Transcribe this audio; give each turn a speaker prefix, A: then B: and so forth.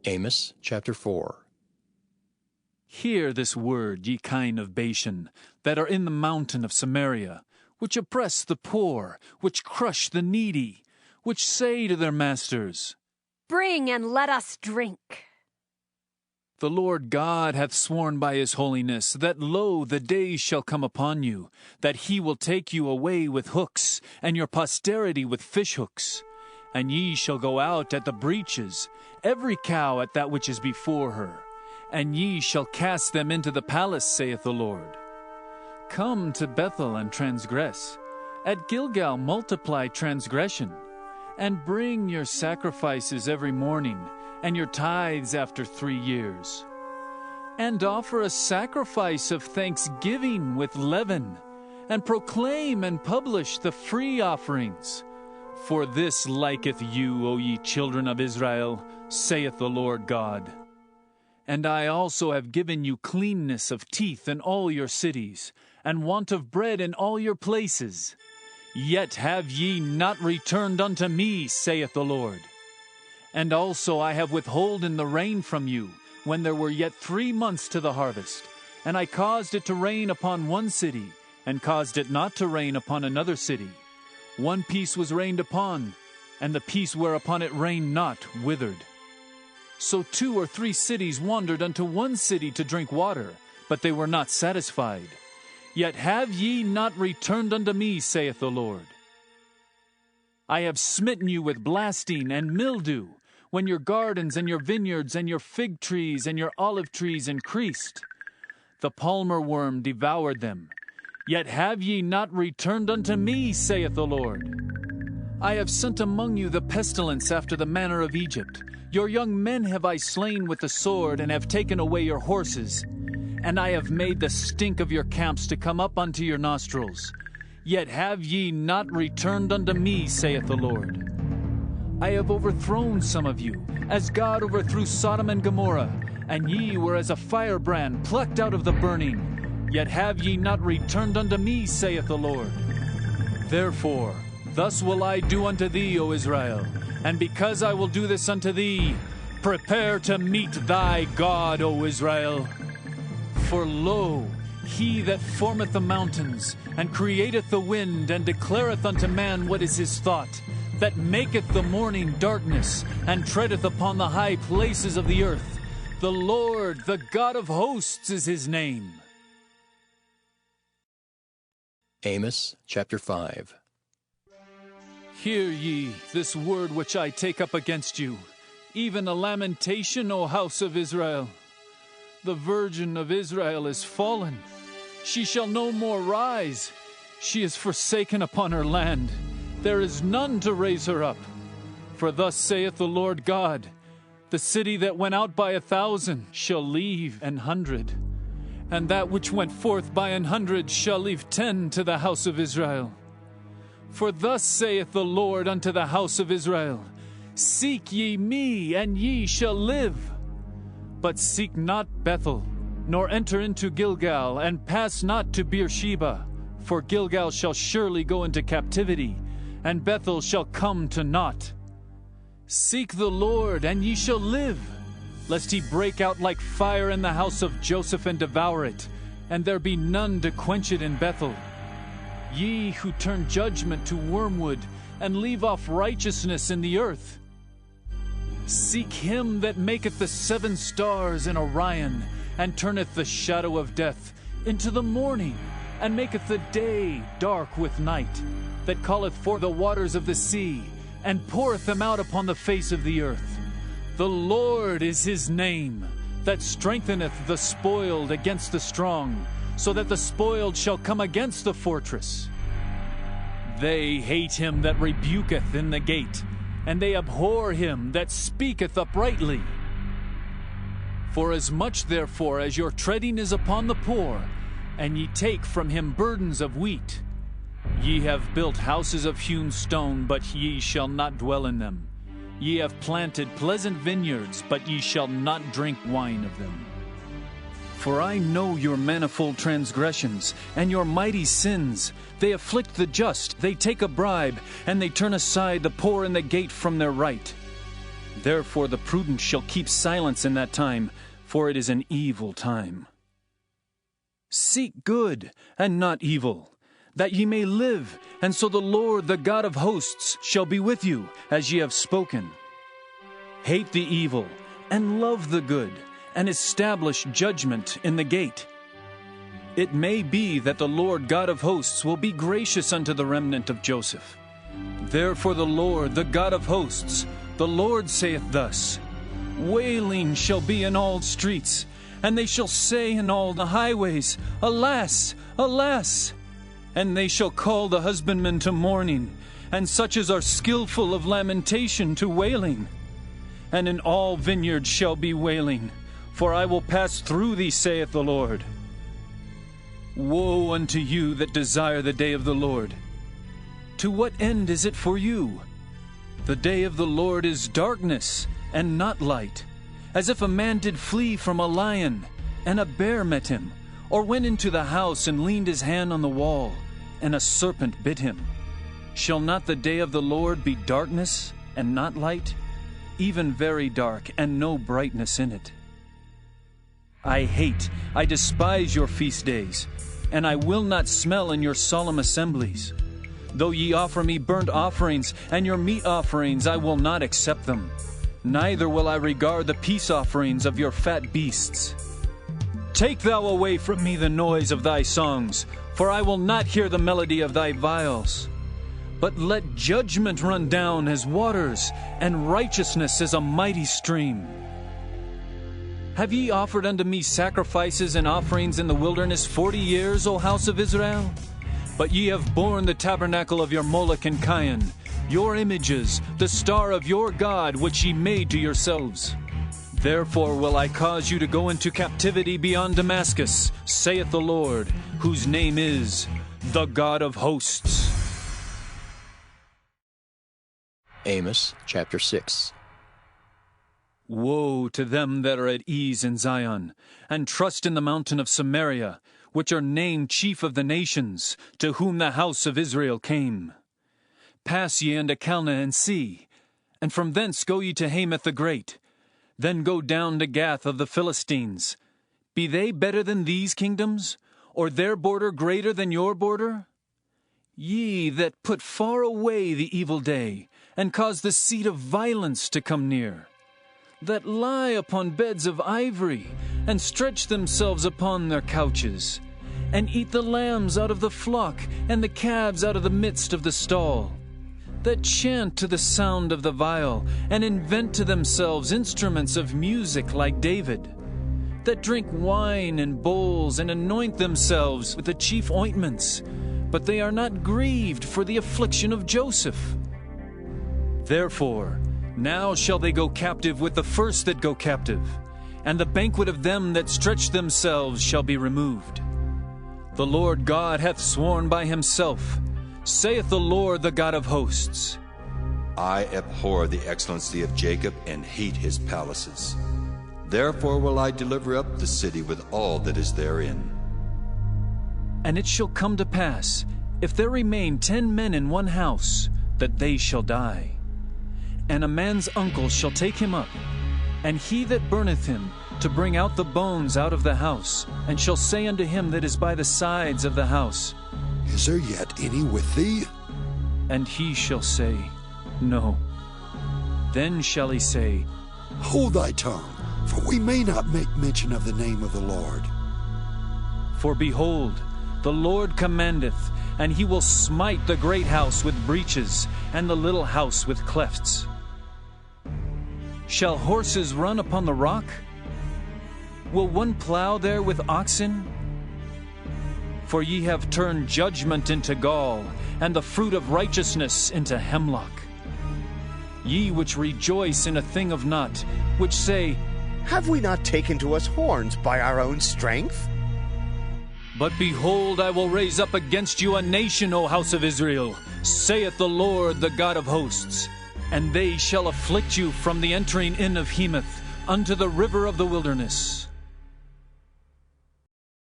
A: Amos chapter 4.
B: Hear this word, ye kine of Bashan, that are in the mountain of Samaria, which oppress the poor, which crush the needy, which say to their masters,
C: Bring and let us drink.
B: The Lord God hath sworn by his holiness, that lo, the days shall come upon you, that he will take you away with hooks, and your posterity with fishhooks. And ye shall go out at the breaches, every cow at that which is before her. And ye shall cast them into the palace, saith the Lord. Come to Bethel and transgress. At Gilgal multiply transgression. And bring your sacrifices every morning, and your tithes after 3 years. And offer a sacrifice of thanksgiving with leaven, and proclaim and publish the free offerings. For this liketh you, O ye children of Israel, saith the Lord God. And I also have given you cleanness of teeth in all your cities, and want of bread in all your places. Yet have ye not returned unto me, saith the Lord. And also I have withholden the rain from you, when there were yet 3 months to the harvest. And I caused it to rain upon one city, and caused it not to rain upon another city. One piece was rained upon, and the piece whereupon it rained not withered. So 2 or 3 cities wandered unto one city to drink water, but they were not satisfied. Yet have ye not returned unto me, saith the Lord. I have smitten you with blasting and mildew, when your gardens and your vineyards and your fig trees and your olive trees increased. The palmer worm devoured them. Yet have ye not returned unto me, saith the Lord. I have sent among you the pestilence after the manner of Egypt. Your young men have I slain with the sword, and have taken away your horses. And I have made the stink of your camps to come up unto your nostrils. Yet have ye not returned unto me, saith the Lord. I have overthrown some of you, as God overthrew Sodom and Gomorrah, and ye were as a firebrand plucked out of the burning. Yet have ye not returned unto me, saith the Lord. Therefore, thus will I do unto thee, O Israel, and because I will do this unto thee, prepare to meet thy God, O Israel. For lo, he that formeth the mountains, and createth the wind, and declareth unto man what is his thought, that maketh the morning darkness, and treadeth upon the high places of the earth. The Lord, the God of hosts, is his name.
A: Amos chapter 5.
B: Hear ye this word which I take up against you, even a lamentation, O house of Israel. The virgin of Israel is fallen. She shall no more rise. She is forsaken upon her land. There is none to raise her up. For thus saith the Lord God, the city that went out by 1,000 shall leave 100, and that which went forth by 100 shall leave 10 to the house of Israel. For thus saith the Lord unto the house of Israel, Seek ye me, and ye shall live. But seek not Bethel, nor enter into Gilgal, and pass not to Beersheba. For Gilgal shall surely go into captivity, and Bethel shall come to naught. Seek the Lord, and ye shall live, lest he break out like fire in the house of Joseph and devour it, and there be none to quench it in Bethel. Ye who turn judgment to wormwood, and leave off righteousness in the earth. Seek him that maketh the 7 stars in Orion, and turneth the shadow of death into the morning, and maketh the day dark with night, that calleth forth the waters of the sea, and poureth them out upon the face of the earth. The Lord is his name, that strengtheneth the spoiled against the strong, so that the spoiled shall come against the fortress. They hate him that rebuketh in the gate, and they abhor him that speaketh uprightly. Forasmuch therefore as your treading is upon the poor, and ye take from him burdens of wheat, ye have built houses of hewn stone, but ye shall not dwell in them. Ye have planted pleasant vineyards, but ye shall not drink wine of them. For I know your manifold transgressions, and your mighty sins. They afflict the just, they take a bribe, and they turn aside the poor in the gate from their right. Therefore the prudent shall keep silence in that time, for it is an evil time. Seek good, and not evil, that ye may live, and so the Lord, the God of hosts, shall be with you, as ye have spoken. Hate the evil, and love the good, and establish judgment in the gate. It may be that the Lord God of hosts will be gracious unto the remnant of Joseph. Therefore the Lord, the God of hosts, the Lord saith thus, Wailing shall be in all streets, and they shall say in all the highways, Alas, alas! And they shall call the husbandmen to mourning, and such as are skillful of lamentation to wailing. And in all vineyards shall be wailing, for I will pass through thee, saith the Lord. Woe unto you that desire the day of the Lord! To what end is it for you? The day of the Lord is darkness, and not light, as if a man did flee from a lion, and a bear met him, or went into the house and leaned his hand on the wall, and a serpent bit him. Shall not the day of the Lord be darkness, and not light, even very dark, and no brightness in it? I despise your feast days, and I will not smell in your solemn assemblies. Though ye offer me burnt offerings, and your meat offerings, I will not accept them. Neither will I regard the peace offerings of your fat beasts. Take thou away from me the noise of thy songs, for I will not hear the melody of thy viols. But let judgment run down as waters, and righteousness as a mighty stream. Have ye offered unto me sacrifices and offerings in the wilderness 40 years, O house of Israel? But ye have borne the tabernacle of your Moloch and Cain, your images, the star of your God, which ye made to yourselves. Therefore will I cause you to go into captivity beyond Damascus, saith the Lord, whose name is the God of hosts.
A: Amos chapter 6.
B: Woe to them that are at ease in Zion, and trust in the mountain of Samaria, which are named chief of the nations, to whom the house of Israel came. Pass ye unto Calneh and see, and from thence go ye to Hamath the great. Then go down to Gath of the Philistines. Be they better than these kingdoms, or their border greater than your border? Ye that put far away the evil day, and cause the seat of violence to come near, that lie upon beds of ivory, and stretch themselves upon their couches, and eat the lambs out of the flock, and the calves out of the midst of the stall, that chant to the sound of the viol, and invent to themselves instruments of music like David, that drink wine in bowls, and anoint themselves with the chief ointments, but they are not grieved for the affliction of Joseph. Therefore, now shall they go captive with the first that go captive, and the banquet of them that stretch themselves shall be removed. The Lord God hath sworn by himself, saith the Lord, the God of hosts.
D: I abhor the excellency of Jacob and hate his palaces. Therefore will I deliver up the city with all that is therein.
B: And it shall come to pass, if there remain 10 men in one house, that they shall die. And a man's uncle shall take him up, and he that burneth him, to bring out the bones out of the house, and shall say unto him that is by the sides of the house,
E: Is there yet any with thee?
B: And he shall say, No. Then shall he say,
E: Hold thy tongue, for we may not make mention of the name of the Lord.
B: For behold, the Lord commandeth, and he will smite the great house with breaches, and the little house with clefts. Shall horses run upon the rock? Will one plow there with oxen? For ye have turned judgment into gall, and the fruit of righteousness into hemlock. Ye which rejoice in a thing of naught, which say,
F: Have we not taken to us horns by our own strength?
B: But behold, I will raise up against you a nation, O house of Israel, saith the Lord, the God of hosts. And they shall afflict you from the entering in of Hemath unto the river of the wilderness.